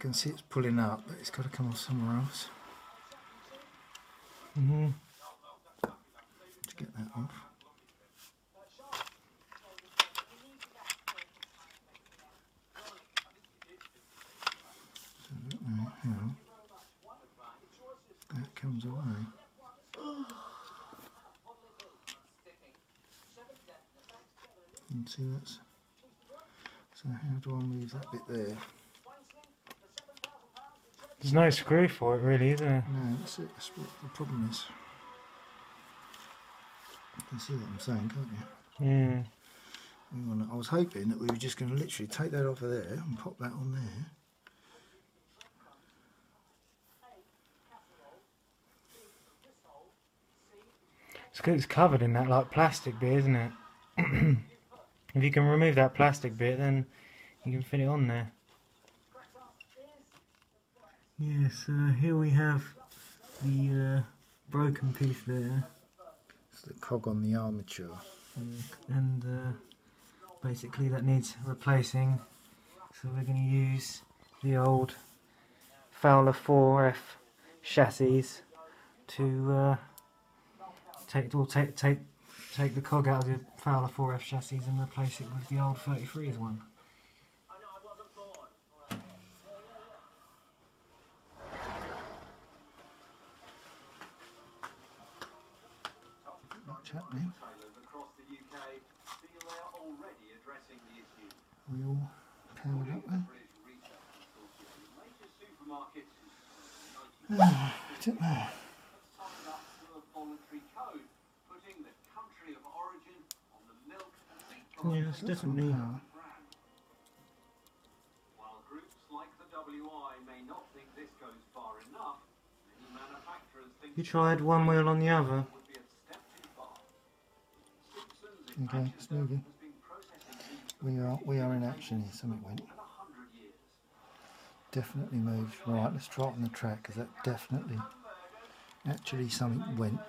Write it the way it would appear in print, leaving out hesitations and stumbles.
can see it's pulling up, but it's got to come off somewhere else. To get that off. So I don't know how that comes away. And see that's. So how do I move that bit there? There's no screw for it really, is there? No, that's it. That's what the problem is. You can see what I'm saying, can't you? Yeah. I was hoping that we were just going to literally take that off of there and pop that on there. It's covered in that like plastic bit, isn't it? If you can remove that plastic bit, then you can fit it on there. Yes, here we have the broken piece there. It's the cog on the armature. And basically that needs replacing. So we're going to use the old Fowler 4F chassis to take the cog out of the Fowler 4F chassis and replace it with the old 33s one. What's happening? We all powered up then? I don't know. Yeah, it's definitely. Power. While groups like the WI may not think this goes far enough, many manufacturers think You tried one wheel on the other. would be a step too far. Okay, it's moving. We are in action here. Something went. Definitely moved. Right, let's try it on the track because that definitely, actually something went.